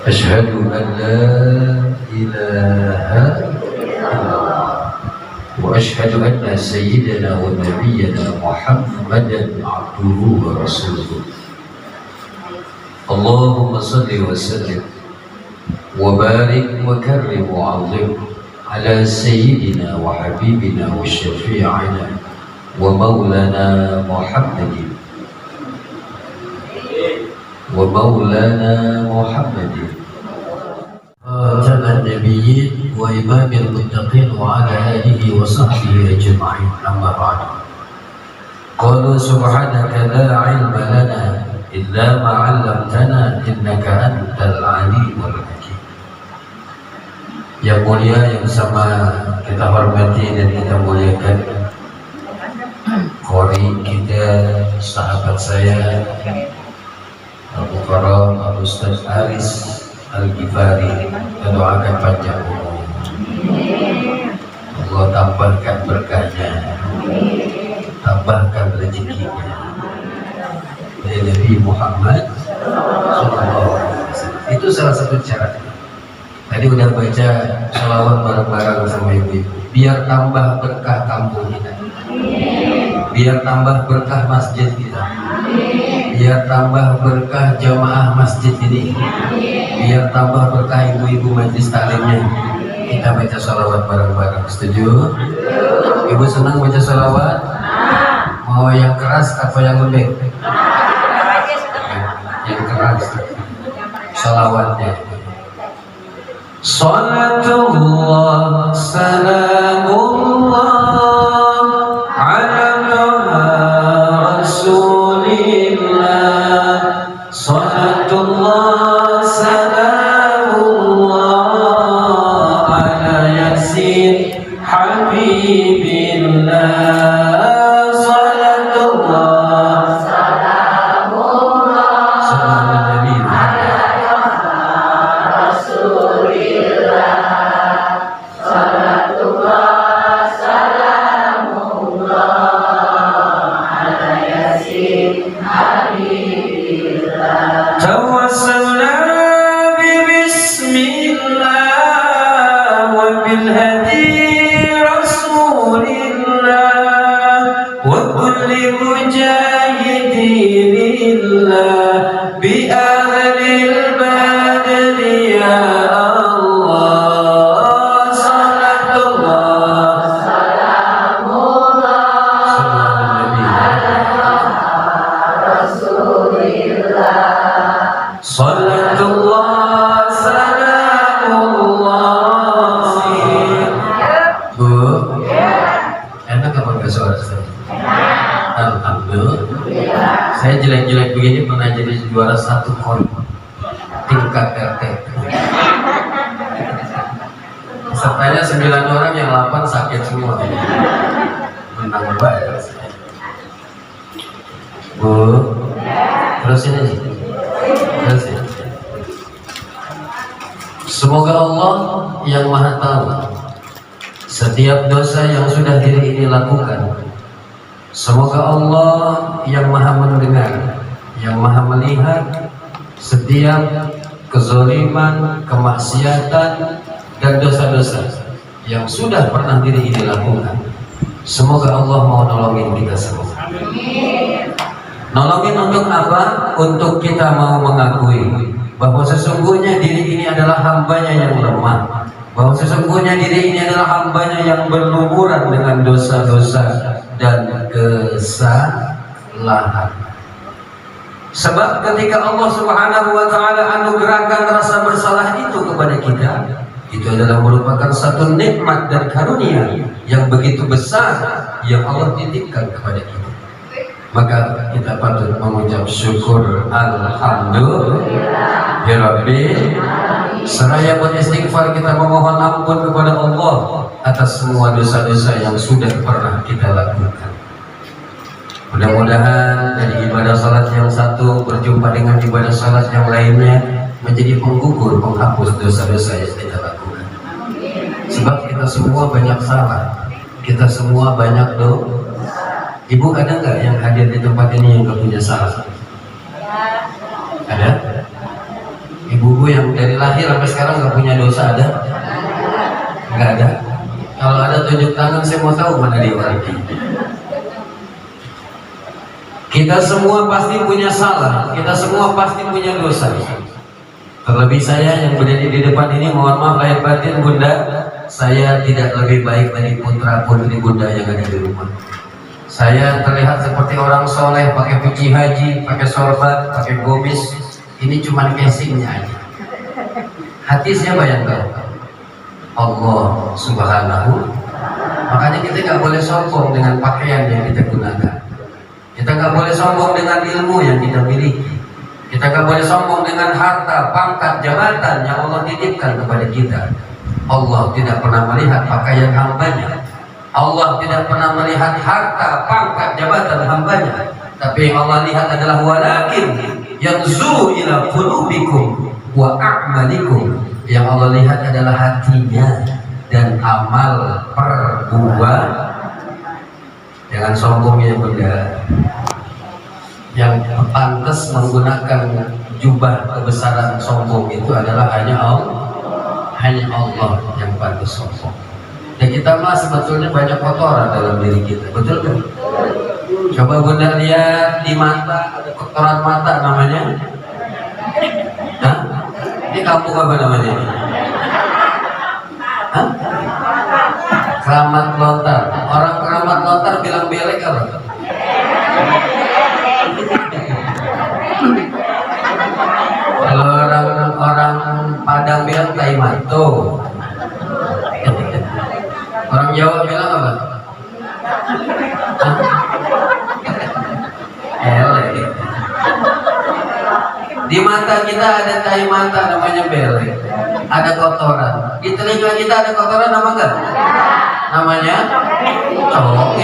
أشهد أن لا إله إلا الله وأشهد أن سيدنا ونبينا محمدا عبده ورسوله. اللهم صل وسلم وبارك وكرم وعظم على سيدنا وحبيبنا وشفيعنا ومولانا محمد خاتم النبيين وإمام المتقين وعلى آله وصحبه أجمعين. أما بعد، قالوا سبحانك لا علم لنا إلا ما علمتنا إنك أنت العليم الحكيم. Yang mulia, yang sama kita hormati dan kita muliakan qori kita, sahabat saya Al-Mukarram Al-Ustaz Aris Al-Ghifari, kita doakan panjang umur, Allah tambahkan berkahnya, tambahkan rezekinya dari Nabi Muhammad SAW. Itu salah satu cara. Tadi udah baca sholawat bareng-bareng sama ibu-ibu, biar tambah berkah kampung kita, biar tambah berkah masjid kita, biar tambah berkah jamaah masjid ini, biar tambah berkah ibu-ibu majlis taklimnya. Kita baca sholawat bareng-bareng. Setuju? Ibu senang baca sholawat? Mau yang keras atau yang lembek? Yang keras. Sholawatnya. Salatullah salamullah ala rasulillah. Salatullah salamullah ala yasin habibillah. Saya jelek-jelek begini pernah jadi juara 1 KON tingkat RT. Pesertanya 9 orang, yang 8 sakit semua. Menang banyak. Bu, terusin aja. Terusin. Semoga Allah yang Maha Tahu setiap dosa yang sudah diri ini lakukan. Semoga Allah yang Maha Mendengar, yang Maha Melihat setiap kezaliman, kemaksiatan, dan dosa-dosa yang sudah pernah diri ini lakukan. Semoga Allah mau nolongin kita semua. Nolongin untuk apa? Untuk kita mau mengakui bahwa sesungguhnya diri ini adalah hambanya yang lemah, bahwa sesungguhnya diri ini adalah hambanya yang berlumuran dengan dosa-dosa dan kesalahan. Sebab ketika Allah Subhanahu wa Ta'ala anugerahkan rasa bersalah itu kepada kita, itu adalah merupakan satu nikmat dan karunia yang begitu besar yang Allah titipkan kepada kita. Maka kita patut mengucap syukur alhamdulillah ya Rabbi. Seraya beristighfar, kita memohon ampun kepada Allah atas semua dosa-dosa yang sudah pernah kita lakukan. Mudah-mudahan dari ibadah salat yang satu berjumpa dengan ibadah salat yang lainnya menjadi penggugur, penghapus dosa-dosa yang kita lakukan. Sebab kita semua banyak salah, kita semua banyak dosa. Ibu ada nggak yang hadir di tempat ini yang gak punya salah? Ada? Ibu Ibu yang dari lahir sampai sekarang nggak punya dosa ada? Nggak ada. Kalau ada tunjuk tangan, saya mau tahu mana dia orangnya. Kita semua pasti punya salah, kita semua pasti punya dosa. Terlebih saya yang berdiri di depan ini, mohon maaf lahir batin Bunda, saya tidak lebih baik dari putra putri Bunda yang ada di rumah. Saya terlihat seperti orang soleh, pakai puji haji, pakai sorban, pakai gomis. Ini cuma casingnya aja. Hati siapa yang tahu? Allah Subhanahu. Makanya kita nggak boleh sombong dengan pakaian yang kita gunakan. Kita nggak boleh sombong dengan ilmu yang kita miliki. Kita nggak boleh sombong dengan harta, pangkat, jabatan yang Allah titipkan kepada kita. Allah tidak pernah melihat pakaian hambanya. Allah tidak pernah melihat harta, pangkat, jabatan hambanya. Tapi yang Allah lihat adalah walakin yanzuru ila qulubikum wa a'malikum. Yang Allah lihat adalah hatinya dan amal perbuatan. Jangan sombong ya Bunda. Yang pantas menggunakan jubah kebesaran sombong itu adalah hanya Allah yang pantas sombong. Dan kita mah sebetulnya banyak kotoran dalam diri kita, betul kan? Coba Bunda lihat di mata, ada kotoran mata namanya. Hah? Ini kampung apa namanya? Hah? Keramat lontar. Orang keramat lontar bilang belek apa? Kalau orang Padang bilang tai manto. Orang Jawa bilang apa? Belek. Di mata kita ada tai mata namanya belek. Ada kotoran. Di telinga kita ada kotoran apa enggak? Namanya cowok.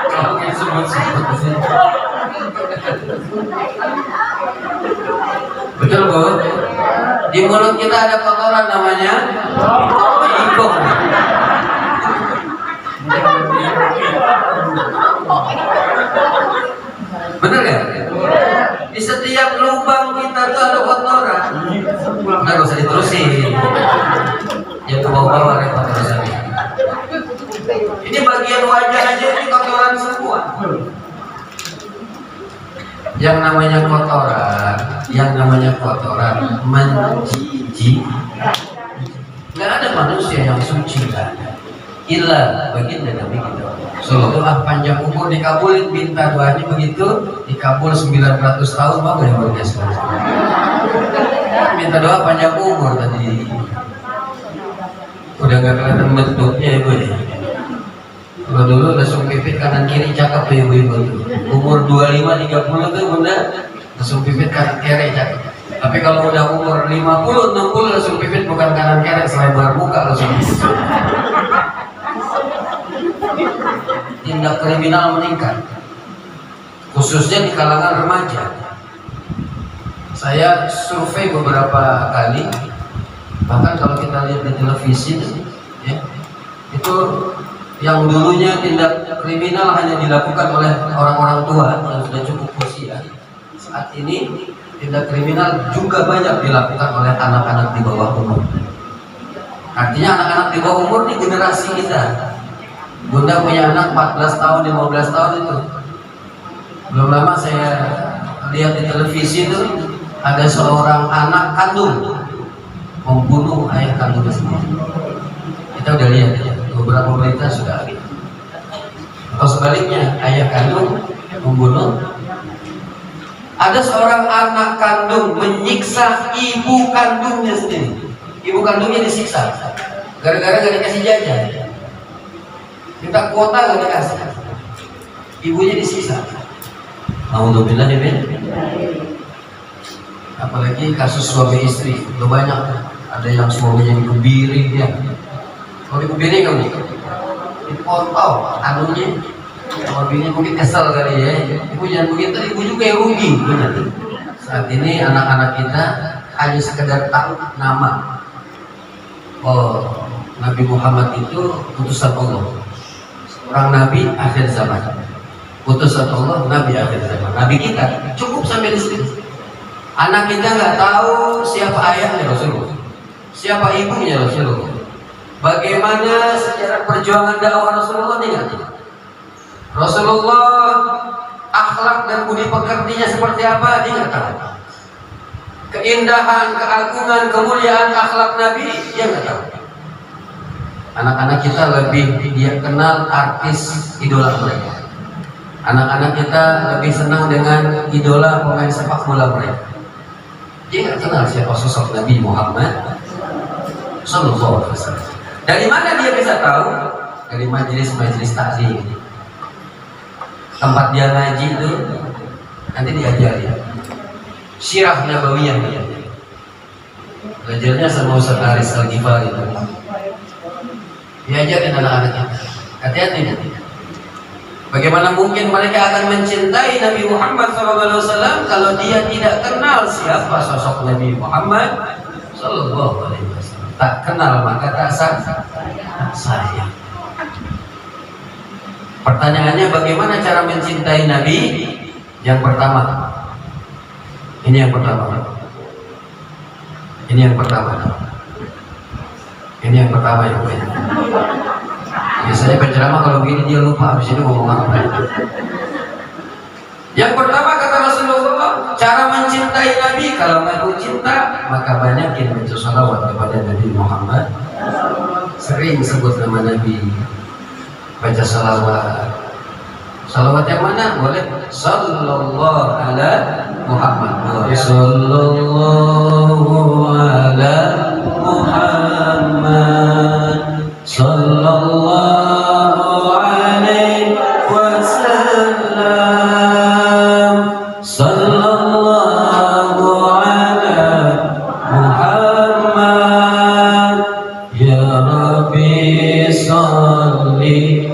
Cowok disebut-sebut di sini. Betul Bu? Di mulut kita ada kotoran namanya ikung. Bener ya? Di setiap lubang kita tuh ada kotoran. Nggak usah diterusin. Ya ke bawah-bawah repot terusannya. Ini bagian wajah aja ini kotoran semua. Yang namanya kotoran menjijik. Nggak ada manusia yang suci kan? Illa baginda Nabi kita. Doa panjang umur dikabulin, minta doanya begitu dikabul 900 tahun mau nggak yang sekarang? Minta doa panjang umur tadi. Udah nggak kelihatan bentuknya ibu ya. Kalau dulu langsung pipit kanan kiri cakep tuh ibu-ibu tuh. Umur 25-30 tuh Bunda langsung pipit kanan kiri cakep. Tapi kalau udah umur 50-60 langsung pipit bukan kanan kiri, selebar muka langsung pipit. Tindak kriminal meningkat, khususnya di kalangan remaja. Saya survei beberapa kali, bahkan kalau kita lihat di televisi, ya, itu yang dulunya tindak kriminal hanya dilakukan oleh orang-orang tua yang sudah cukup usia, saat ini tindak kriminal juga banyak dilakukan oleh anak-anak di bawah umur. Artinya anak-anak di bawah umur ini generasi kita. Bunda punya anak 14 tahun, 15 tahun itu. Belum lama saya lihat di televisi itu ada seorang anak kandung membunuh ayah kandungnya sendiri. Kita udah lihat ya, beberapa berita sudah ada. Atau sebaliknya, ayah kandung membunuh. Ada seorang anak kandung menyiksa ibu kandungnya sendiri. Ibu kandungnya disiksa gara-gara gak dikasih jajan. Minta kuota gak dikasih, ibunya disiksa. Alhamdulillah ya Ben. Apalagi kasus suami istri, udah banyak. Ada yang suaminya dikebiri ya. Kalau dikebiri kamu dipotong anunya, kalau bini mungkin kesel kali ya. Ibu jangan begitu, ibu juga yang rugi. Benar. Saat ini anak-anak kita hanya sekedar tahu nama. Oh, Nabi Muhammad itu utusan Allah. Orang Nabi akhir zaman, utusan Allah, Nabi akhir zaman. Nabi kita cukup sampai di sini. Anak kita nggak tahu siapa ayahnya Rasulullah, siapa ibunya Rasulullah, bagaimana sejarah perjuangan dakwah Rasulullah ini. Rasulullah akhlak dan budi pekertinya seperti apa dia nggak tahu. Keindahan, keagungan, kemuliaan akhlak Nabi dia nggak tahu. Anak-anak kita lebih dia kenal artis idola mereka. Anak-anak kita lebih senang dengan idola pemain sepak bola mereka. Dia nggak kenal siapa sosok Nabi Muhammad Sallallahu Alaihi Wasallam. Dari mana dia bisa tahu? Dari majelis-majelis taklim, tempat dia ngaji itu nanti diajari Sirah Nabawiyah. Belajarnya sama Ustaz Aris Al-Ghifari itu. Diajarin anak-anaknya. Hati-hati nanti. Bagaimana mungkin mereka akan mencintai Nabi Muhammad SAW kalau dia tidak kenal siapa sosok Nabi Muhammad SAW. Tak kenal maka tak sayang. Pertanyaannya bagaimana cara mencintai Nabi? Yang pertama. Ini yang pertama. Ini yang pertama. Ini yang pertama ya. Biasanya penceramah kalau begini dia lupa habis ini ngomong apa. Yang pertama kata Rasulullah, cara mencintai Nabi kalau ngaku cinta maka banyakin baca salawat kepada Nabi Muhammad. Sering sebut nama Nabi, baca salawat. Salawat yang mana? Boleh sallallahu ala Muhammad. Sallallahu ala Muhammad. Sallallahu alaihi wasallam. Sallallahu ala Muhammad. Ya Rabbi salli.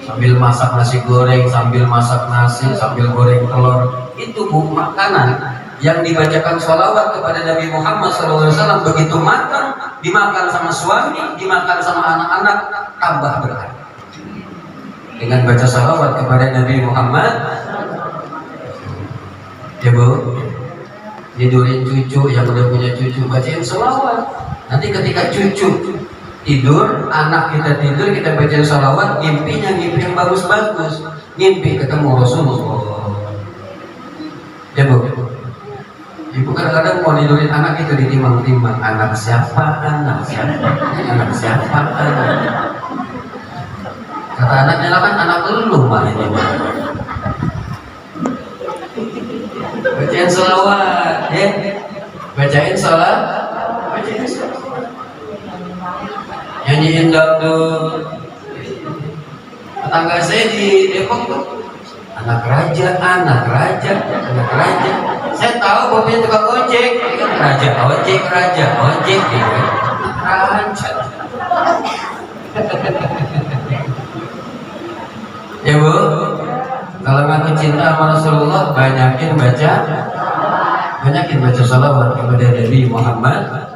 Sambil masak nasi goreng, sambil masak nasi, sambil goreng telur, itu makanan yang dibacakan sholawat kepada Nabi Muhammad SAW begitu matang, dimakan sama suami, dimakan sama anak-anak, tambah berat. Dengan baca sholawat kepada Nabi Muhammad, ya Bu, tidurin cucu yang udah punya cucu, bacain sholawat. Nanti ketika cucu tidur, anak kita tidur, kita baca sholawat, ngimpinya ngimpi yang bagus-bagus, ngimpi ketemu Rasulullah. Ya Bu, ibu kadang-kadang mau tidurin anak itu ditimbang-timbang, anak siapa, anak siapa, anak siapa, anak. Kata anaknya lah kan anak lu mah ini. Bacain sholawat, ya, bacain sholat, bacain sholat. Nyanyiin dangdut. Tetangga saya di Depok tuh anak raja. Saya tahu bapaknya tukang ojek, raja ojek gitu. Raja. Ya Bu, kalau ngaku cinta sama Rasulullah banyakin baca sholawat kepada Nabi Muhammad